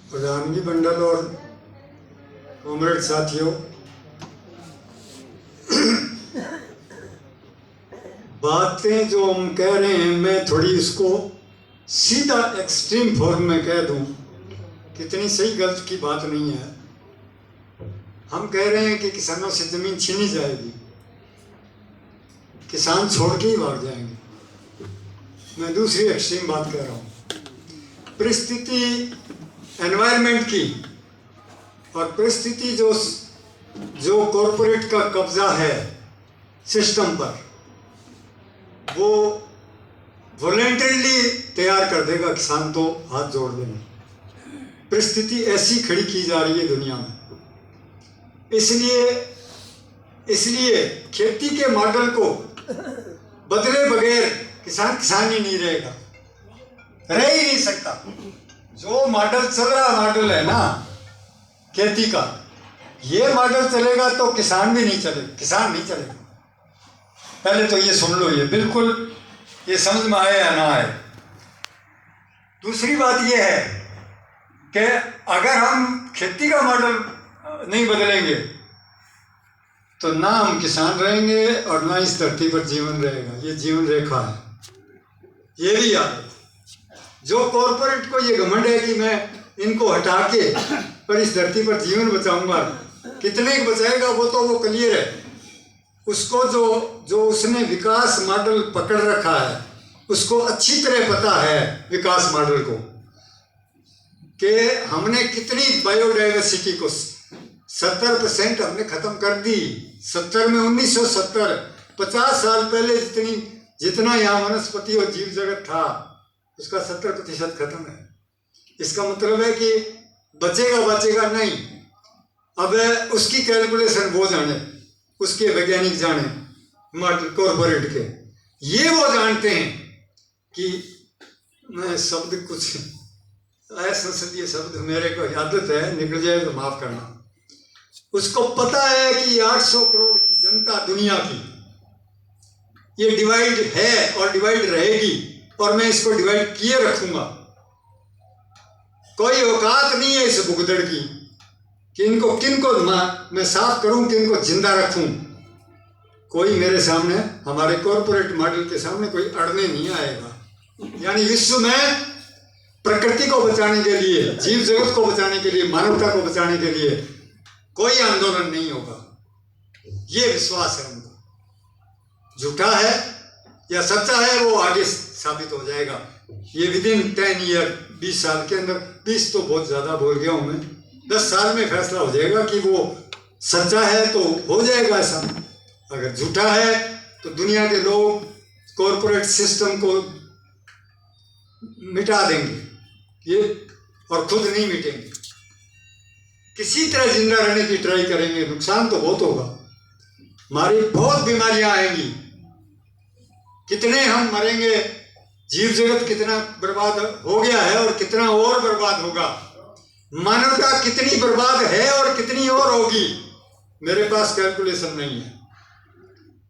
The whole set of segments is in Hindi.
प्रधानगी मंडल और कॉमरेड साथियों, बातें जो हम कह रहे हैं मैं थोड़ी इसको सीधा एक्सट्रीम फॉर्म में कह दूं, कितनी सही गलत की बात नहीं है। हम कह रहे हैं कि किसानों से जमीन छीनी जाएगी, किसान छोड़ के ही भाग जाएंगे। मैं दूसरी एक्सट्रीम बात कह रहा हूँ। परिस्थिति एनवायरनमेंट की और परिस्थिति जो कॉरपोरेट का कब्जा है सिस्टम पर, वो वॉलेंटरीली तैयार कर देगा किसान तो हाथ जोड़ देंगे। परिस्थिति ऐसी खड़ी की जा रही है दुनिया में। इसलिए खेती के मॉडल को बदले बगैर किसान ही नहीं रहेगा, रह ही नहीं सकता। जो मॉडल चल रहा मॉडल है ना खेती का, ये मॉडल चलेगा तो किसान भी नहीं चलेगा, किसान नहीं चलेगा। पहले तो ये सुन लो, ये बिल्कुल ये समझ में आए या ना आए। दूसरी बात ये है कि अगर हम खेती का मॉडल नहीं बदलेंगे तो ना हम किसान रहेंगे और ना इस धरती पर जीवन रहेगा। ये जीवन रेखा है, ये भी याद है। जो कॉरपोरेट को ये घमंड है कि मैं इनको हटा के पर इस धरती पर जीवन बचाऊंगा, कितने बचाएगा वो तो वो क्लियर है। उसको जो उसने विकास मॉडल पकड़ रखा है, उसको अच्छी तरह पता है विकास मॉडल को, कि हमने कितनी बायोडाइवर्सिटी को 70% हमने खत्म कर दी। 70 में 1970 50 साल पहले जितना यहाँ वनस्पति और जीव जगत था, उसका 70% खत्म है। इसका मतलब है कि बचेगा नहीं। अब उसकी कैलकुलेशन वो जाने, उसके वैज्ञानिक जाने मॉडल कॉरपोरेट के, ये वो जानते हैं कि मैं शब्द कुछ असंसदीय शब्द मेरे को आदत है, निकल जाए तो माफ करना। उसको पता है कि 800 करोड़ की जनता दुनिया की, ये डिवाइड है और डिवाइड रहेगी, और मैं इसको डिवाइड किए रखूंगा। कोई औकात नहीं है इस भुगदड़ की कि किनको मैं साफ करूं, किनको जिंदा रखूं। कोई मेरे सामने, हमारे कॉरपोरेट मॉडल के सामने कोई अड़ने नहीं आएगा। यानी विश्व में प्रकृति को बचाने के लिए, जीव जगत को बचाने के लिए, मानवता को बचाने के लिए कोई आंदोलन नहीं होगा। ये विश्वास है उनका। झूठा है या सच्चा है वो आगे साबित हो जाएगा। ये विदिन 10 ईयर 20 साल के अंदर, 20 तो बहुत ज्यादा बोल गया हूं मैं, 10 साल में फैसला हो जाएगा कि वो सच्चा है तो हो जाएगा ऐसा। अगर झूठा है तो दुनिया के लोग कॉरपोरेट सिस्टम को मिटा देंगे ये, और खुद नहीं मिटेंगे, किसी तरह जिंदा रहने की ट्राई करेंगे। नुकसान तो बहुत होगा, हमारी बहुत बीमारियां आएंगी, कितने हम मरेंगे, जीव जगत कितना बर्बाद हो गया है और कितना और बर्बाद होगा, मानवता कितनी बर्बाद है और कितनी और होगी, मेरे पास कैलकुलेशन नहीं है।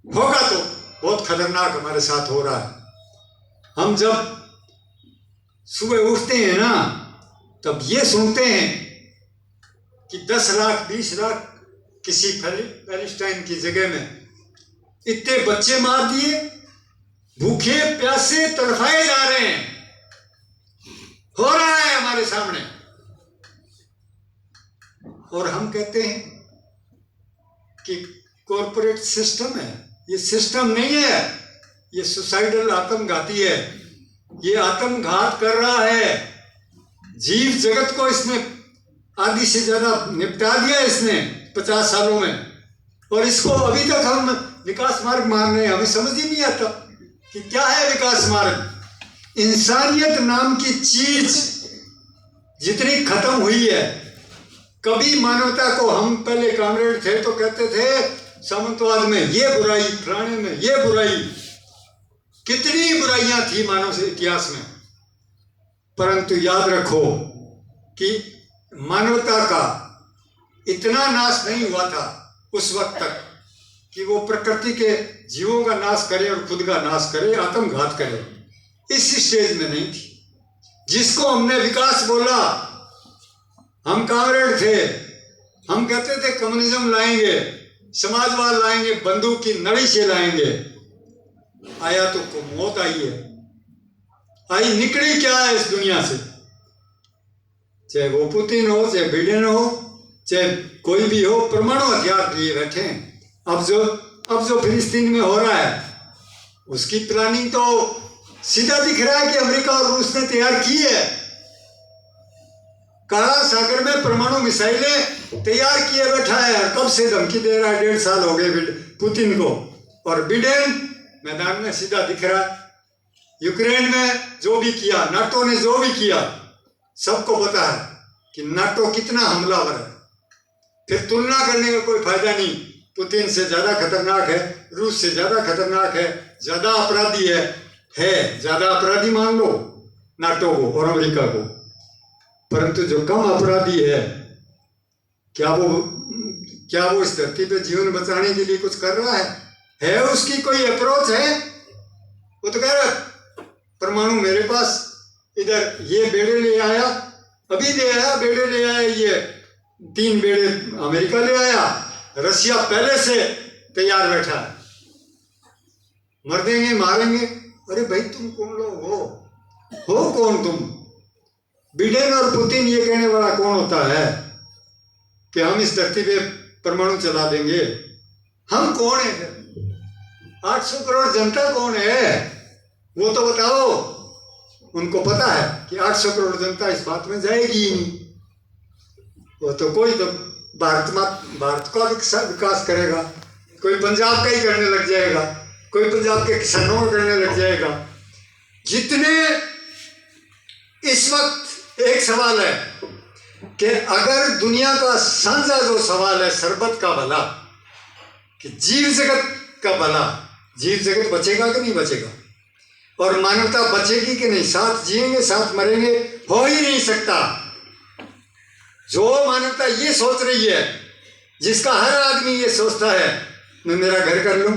होगा तो बहुत खतरनाक हमारे साथ हो रहा है। हम जब सुबह उठते हैं ना, तब ये सुनते हैं कि 10 लाख 20 लाख किसी पैलेस्टाइन की जगह में इतने बच्चे मार दिए, भूखे प्यासे तड़फाए जा रहे हैं, हो रहा है हमारे सामने। और हम कहते हैं कि कॉरपोरेट सिस्टम है। ये सिस्टम नहीं है, ये सुसाइडल आत्मघाती है। ये आत्मघात कर रहा है, जीव जगत को इसने आधी से ज्यादा निपटा दिया इसने 50 सालों में, और इसको अभी तक हम विकास मार्ग मान रहे हैं। हमें समझ ही नहीं आता कि क्या है विकास मार्ग। इंसानियत नाम की चीज जितनी खत्म हुई है, कभी मानवता को, हम पहले कॉमरेड थे तो कहते थे सामंतवाद में ये बुराई, फलाने में ये बुराई, कितनी बुराइयां थी मानव से इतिहास में। परंतु याद रखो कि मानवता का इतना नाश नहीं हुआ था उस वक्त तक कि वो प्रकृति के जीवों का नाश करे और खुद का नाश करे, आत्मघात करे। इस स्टेज में नहीं थी। जिसको हमने विकास बोला हम कामरेड थे, हम कहते थे कम्युनिज्म लाएंगे, समाजवाद लाएंगे, बंदूक की नली से लाएंगे। आया तो मौत आई है, आई निकली क्या है इस दुनिया से? चाहे वो पुतिन हो, चाहे बिडेन हो, चाहे कोई भी हो, परमाणु हथियार लिए बैठे हैं। अब जो फिलिस्तीन में हो रहा है उसकी प्लानिंग तो सीधा दिख रहा है कि अमेरिका और रूस ने तैयार की है। काला सागर में परमाणु मिसाइलें तैयार किए बैठा है और कब से धमकी दे रहा है। 1.5 साल हो गए पुतिन को। और बिडेन मैदान में सीधा दिख रहा है। यूक्रेन में जो भी किया, नाटो ने जो भी किया, सबको पता है कि नाटो कितना हमलावर है। फिर तुलना करने का कोई फायदा नहीं। पुतिन से ज्यादा खतरनाक है, रूस से ज्यादा खतरनाक है, ज्यादा अपराधी है ज्यादा अपराधी मान लो नाटो को और अमेरिका को। परंतु जो कम अपराधी है, क्या वो इस धरती पे जीवन बचाने के लिए कुछ कर रहा है? उसकी कोई अप्रोच है? वो तो कह रहा परमाणु मेरे पास, इधर ये बेड़े ले आया, अभी ले आया, बेड़े ले आया, ये 3 बेड़े अमेरिका ले आया, रशिया पहले से तैयार बैठा है, मर देंगे, मारेंगे। अरे भाई तुम कौन लोग हो कौन तुम? बिडेन और पुतिन ये कहने वाला कौन होता है कि हम इस धरती पे परमाणु चला देंगे? हम कौन है? 800 करोड़ जनता कौन है वो तो बताओ। उनको पता है कि 800 करोड़ जनता इस बात में जाएगी ही नहीं। वो तो कोई तो भारत का विकास करेगा, कोई पंजाब का ही करने लग जाएगा, कोई पंजाब के किसानों का करने लग जाएगा। जितने इस वक्त एक सवाल है कि अगर दुनिया का साझा जो सवाल है सरबत का भला, कि जीव जगत का भला, जीव जगत बचेगा कि नहीं बचेगा, और मानवता बचेगी कि नहीं, साथ जिएंगे साथ मरेंगे, हो ही नहीं सकता। जो मानवता ये सोच रही है, जिसका हर आदमी ये सोचता है मैं मेरा घर कर लूं,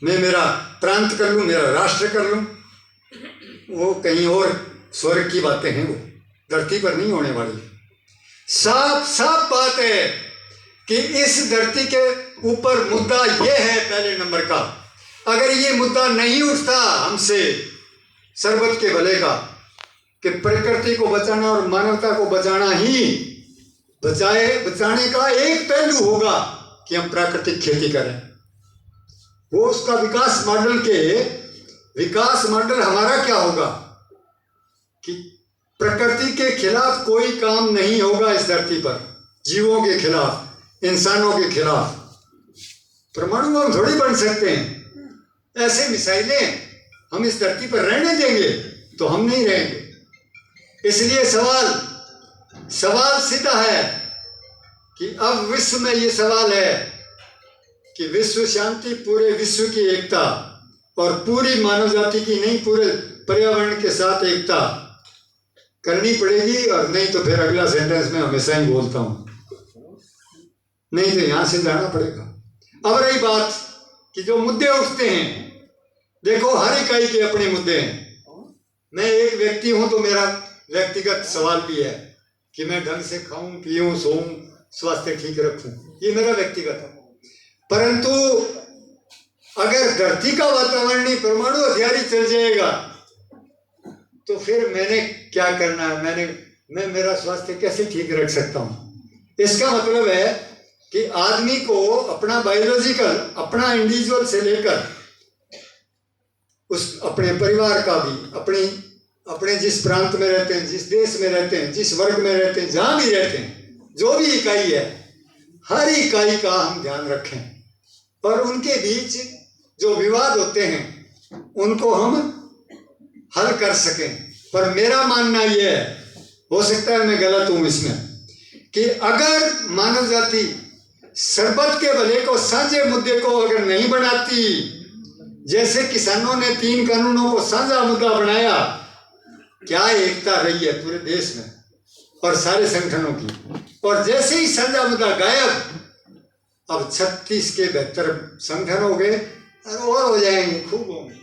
मैं मेरा प्रांत कर लूं, मेरा राष्ट्र कर लूं, वो कहीं और स्वर्ग की बातें हैं, वो धरती पर नहीं होने वाली। साफ साफ बात है कि इस धरती के ऊपर मुद्दा ये है पहले नंबर का। अगर ये मुद्दा नहीं उठता हमसे सरबत के भले का, कि प्रकृति को बचाना और मानवता को बचाना ही बचाने का एक पहलू होगा कि हम प्राकृतिक खेती करें, वो उसका विकास मॉडल हमारा क्या होगा कि प्रकृति के खिलाफ कोई काम नहीं होगा इस धरती पर, जीवों के खिलाफ, इंसानों के खिलाफ। परमाणु हम थोड़ी बन सकते हैं। ऐसे मिसाइलें हम इस धरती पर रहने देंगे तो हम नहीं रहेंगे। इसलिए सवाल सीधा है कि अब विश्व में ये सवाल है कि विश्व शांति, पूरे विश्व की एकता और पूरी मानव जाति की नहीं, पूरे पर्यावरण के साथ एकता करनी पड़ेगी। और नहीं तो फिर अगला सेंटेंस में हमेशा ही बोलता हूं, नहीं तो यहां से जाना पड़ेगा। अब रही बात कि जो मुद्दे उठते हैं, देखो हर इकाई के अपने मुद्दे हैं। मैं एक व्यक्ति हूं तो मेरा व्यक्तिगत सवाल भी है कि मैं ढंग से खाऊं, पीऊं, सोऊं, स्वास्थ्य ठीक रखूं, ये मेरा व्यक्तिगत है। परंतु अगर धरती का वातावरण ही परमाणु हथियार ही चल जाएगा तो फिर मैंने क्या करना है? मैं मेरा स्वास्थ्य कैसे ठीक रख सकता हूं? इसका मतलब है कि आदमी को अपना बायोलॉजिकल, अपना इंडिविजुअल से लेकर उस अपने परिवार का भी, अपने जिस प्रांत में रहते हैं, जिस देश में रहते हैं, जिस वर्ग में रहते हैं, जहां भी रहते हैं, जो भी इकाई है, हर इकाई का हम ध्यान रखें और उनके बीच जो विवाद होते हैं उनको हम हल कर सकें। पर मेरा मानना यह है, हो सकता है मैं गलत हूं इसमें, कि अगर मानव जाति सरबत के भले को, साझे मुद्दे को अगर नहीं बनाती, जैसे किसानों ने 3 कानूनों को साझा मुद्दा बनाया, क्या एकता रही है पूरे देश में और सारे संगठनों की। और जैसे ही साझा मुद्दा गायब, अब 36 के 72 संगठन हो गए और हो जाएंगे, खूब होंगे।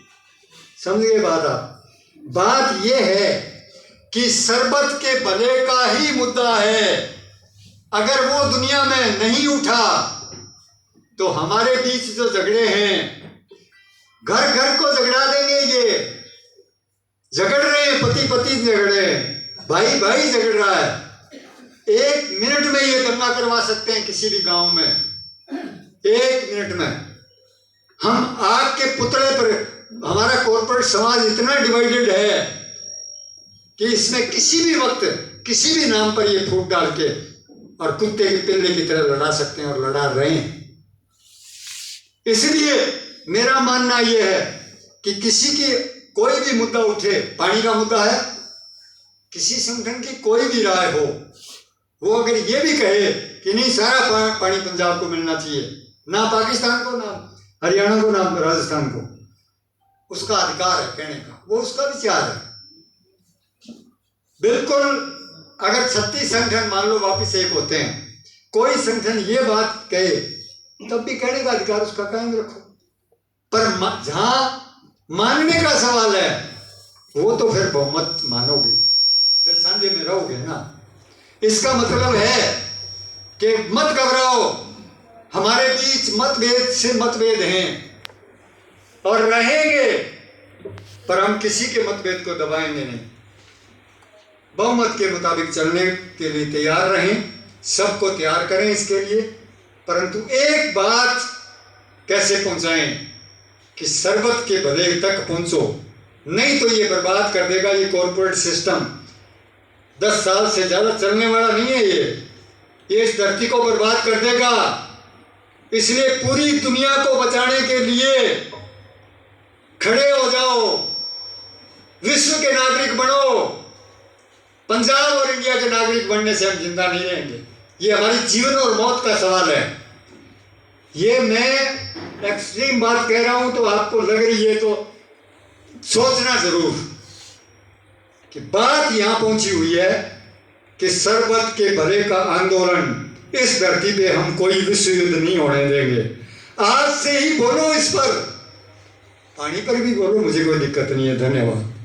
समझ गए बात आप? बात यह है कि सरबत के भले का ही मुद्दा है अगर वो दुनिया में नहीं उठा तो हमारे बीच जो झगड़े हैं, घर घर को झगड़ा देंगे। ये झगड़ रहे हैं, पति पति झगड़ रहे हैं, भाई भाई झगड़ रहा है। 1 मिनट में ये दंगा करवा सकते हैं किसी भी गांव में। 1 मिनट में हम आग के पुतले पर, हमारा कॉर्पोरेट समाज इतना डिवाइडेड है कि इसमें किसी भी वक्त किसी भी नाम पर ये फूट डाल के और कुत्ते के पिल्ले की तरह लड़ा सकते हैं और लड़ा रहे हैं। इसलिए मेरा मानना यह है कि किसी की कोई भी मुद्दा उठे, पानी का मुद्दा है, किसी संगठन की कोई भी राय हो, वो अगर ये भी कहे कि नहीं सारा पानी पंजाब को मिलना चाहिए, ना पाकिस्तान को, ना हरियाणा को, ना राजस्थान को, उसका अधिकार है कहने का, वो उसका विचार है। बिल्कुल अगर 36 संगठन मान लो वापिस एक होते हैं, कोई संगठन ये बात कहे तब भी कहने का अधिकार उसका कायम रखो। पर जहां मानने का सवाल है वो तो फिर बहुमत मानोगे, फिर सांझे में रहोगे ना। इसका मतलब है कि मत घबराओ, हमारे बीच मतभेद से मतभेद हैं और रहेंगे, पर हम किसी के मतभेद को दबाएंगे नहीं। बहुमत के मुताबिक चलने के लिए तैयार रहें, सबको तैयार करें इसके लिए। परंतु एक बात कैसे पहुंचाएं कि सरबत के भले तक पहुंचो, नहीं तो ये बर्बाद कर देगा। ये कॉर्पोरेट सिस्टम 10 साल से ज्यादा चलने वाला नहीं है। ये इस धरती को बर्बाद कर देगा। इसलिए पूरी दुनिया को बचाने के लिए खड़े हो जाओ, विश्व के नागरिक बनो। पंजाब और इंडिया के नागरिक बनने से हम जिंदा नहीं रहेंगे। ये हमारी जीवन और मौत का सवाल है। ये मैं एक्सट्रीम बात कह रहा हूं तो आपको लग रही है तो सोचना जरूर कि बात यहां पहुंची हुई है कि सरबत के भले का आंदोलन, इस धरती पे हम कोई विश्व युद्ध नहीं होने देंगे। आज से ही बोलो, इस पर पानी पर भी बोलो, मुझे कोई दिक्कत नहीं है। धन्यवाद।